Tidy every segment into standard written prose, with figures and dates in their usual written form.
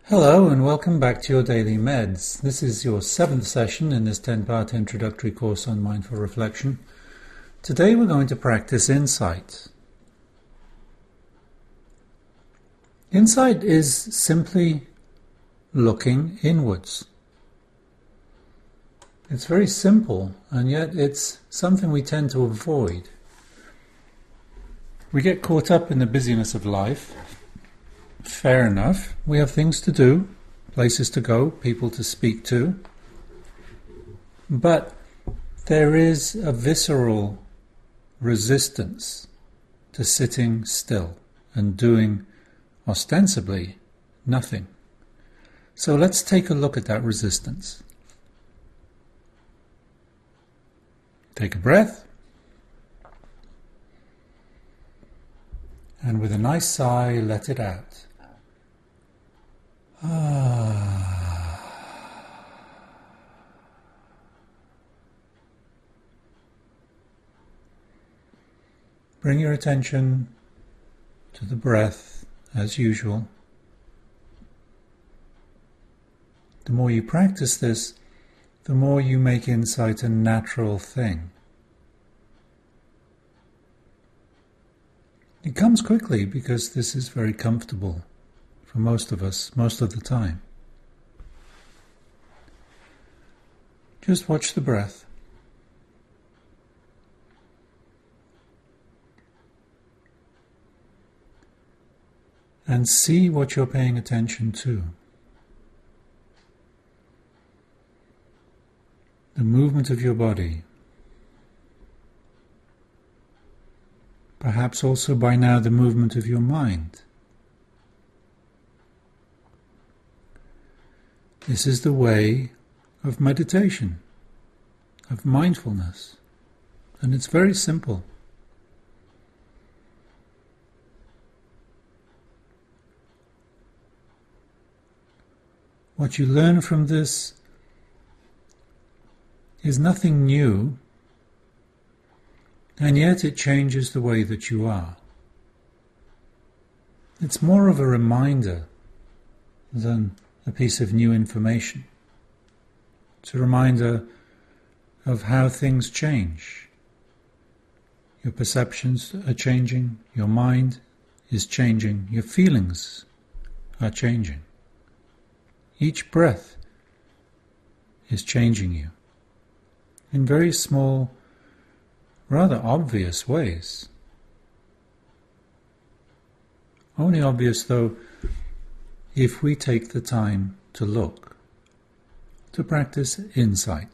Hello and welcome back to your Daily Meds. This is your 7th session in this 10-part introductory course on mindful reflection. Today we're going to practice insight. Insight is simply looking inwards. It's very simple, and yet it's something we tend to avoid. We get caught up in the busyness of life. Fair enough. We have things to do, places to go, people to speak to. But there is a visceral resistance to sitting still and doing ostensibly nothing. So let's take a look at that resistance. Take a breath. And with a nice sigh, let it out. Bring your attention to the breath as usual. The more you practice this, the more you make insight a natural thing. It comes quickly because this is very comfortable for most of us, most of the time. Just watch the breath. And see what you're paying attention to. The movement of your body. Perhaps also by now the movement of your mind. This is the way of meditation, of mindfulness, and it's very simple. What you learn from this is nothing new, and yet it changes the way that you are. It's more of a reminder than a piece of new information. It's a reminder of how things change. Your perceptions are changing, your mind is changing, your feelings are changing. Each breath is changing you in very small, rather obvious ways. Only obvious, though, if we take the time to look, to practice insight.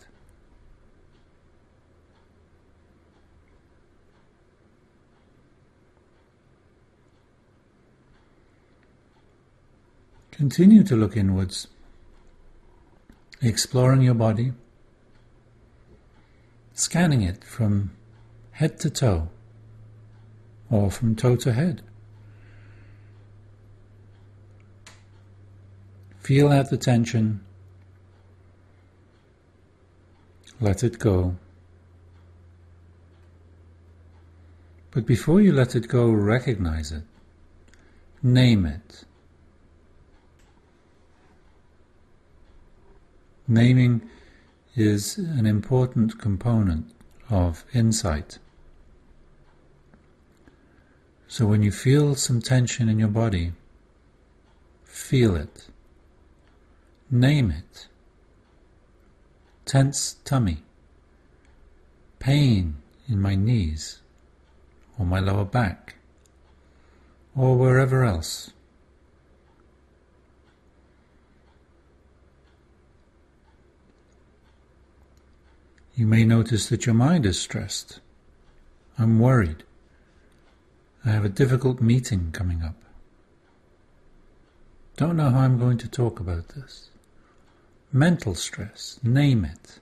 Continue to look inwards, exploring your body, scanning it from head to toe, or from toe to head. Feel out the tension, let it go. But before you let it go, recognize it, name it. Naming is an important component of insight. So when you feel some tension in your body, feel it. Name it. Tense tummy. Pain in my knees, or my lower back, or wherever else. You may notice that your mind is stressed. I'm worried. I have a difficult meeting coming up. Don't know how I'm going to talk about this. Mental stress, name it.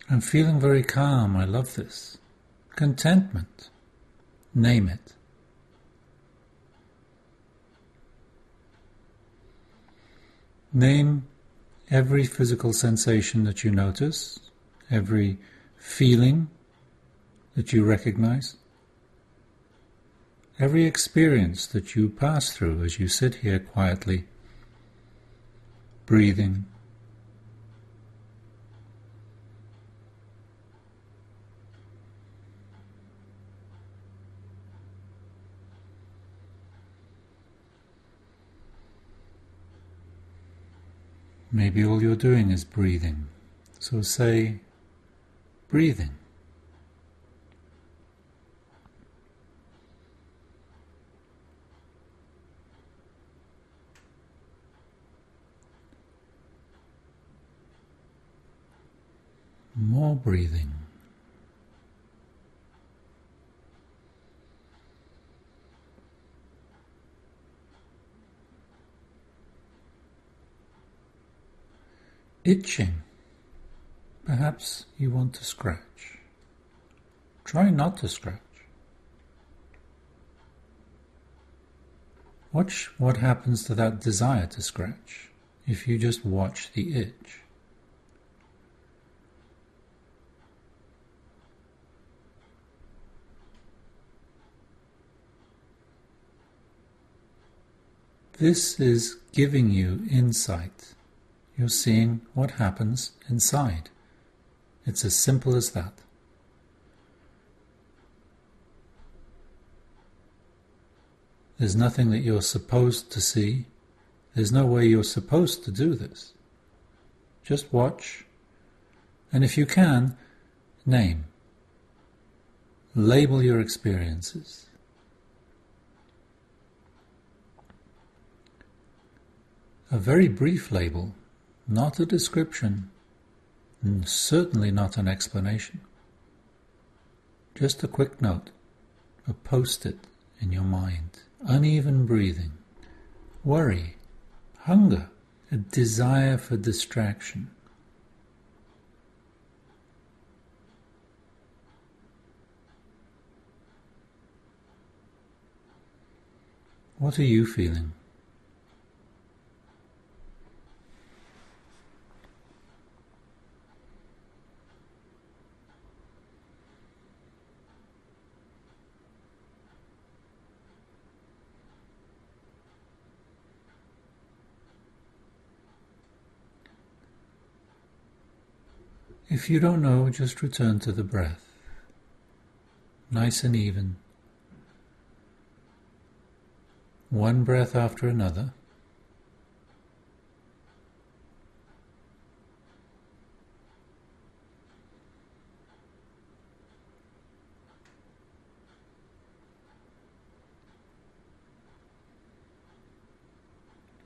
I'm feeling very calm, I love this. Contentment, name it. Name every physical sensation that you notice, every feeling that you recognize. every experience that you pass through as you sit here quietly, breathing, maybe all you're doing is breathing. So say, breathing. More breathing. Itching. Perhaps you want to scratch. Try not to scratch. Watch what happens to that desire to scratch if you just watch the itch. This is giving you insight. You're seeing what happens inside. It's as simple as that. There's nothing that you're supposed to see. There's no way you're supposed to do this. Just watch, and if you can, name. Label your experiences. A very brief label, not a description, and certainly not an explanation. Just a quick note, a post-it in your mind. Uneven breathing, worry, hunger, a desire for distraction. What are you feeling? If you don't know, just return to the breath. Nice and even. One breath after another.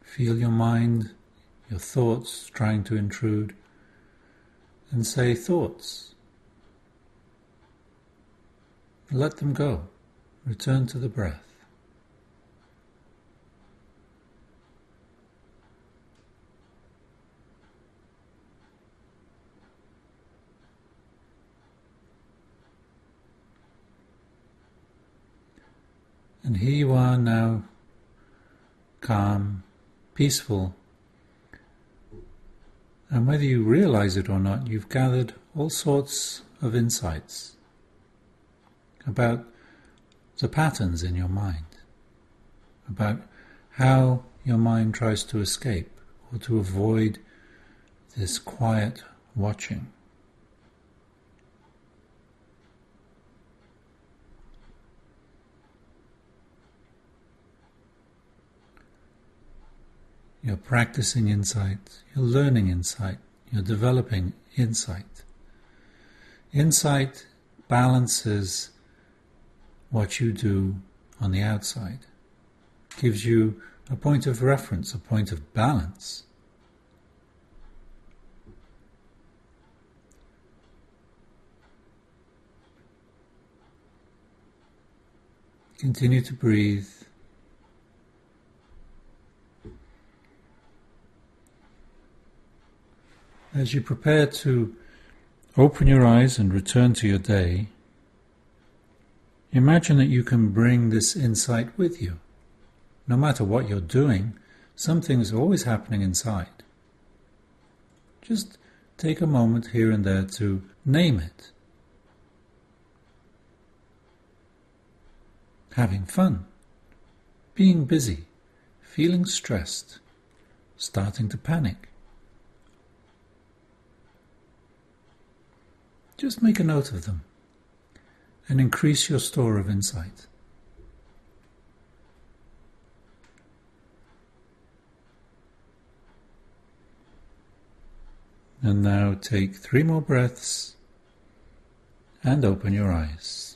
Feel your mind, your thoughts trying to intrude, and say, thoughts. Let them go. Return to the breath. And here you are now, calm, peaceful, and whether you realize it or not, you've gathered all sorts of insights about the patterns in your mind, about how your mind tries to escape or to avoid this quiet watching. You're practicing insight, you're learning insight, you're developing insight. Insight balances what you do on the outside, gives you a point of reference, a point of balance. Continue to breathe. As you prepare to open your eyes and return to your day, imagine that you can bring this insight with you. No matter what you're doing, something is always happening inside. Just take a moment here and there to name it. having fun, being busy, feeling stressed, starting to panic. Just make a note of them and increase your store of insight. And now take 3 more breaths and open your eyes.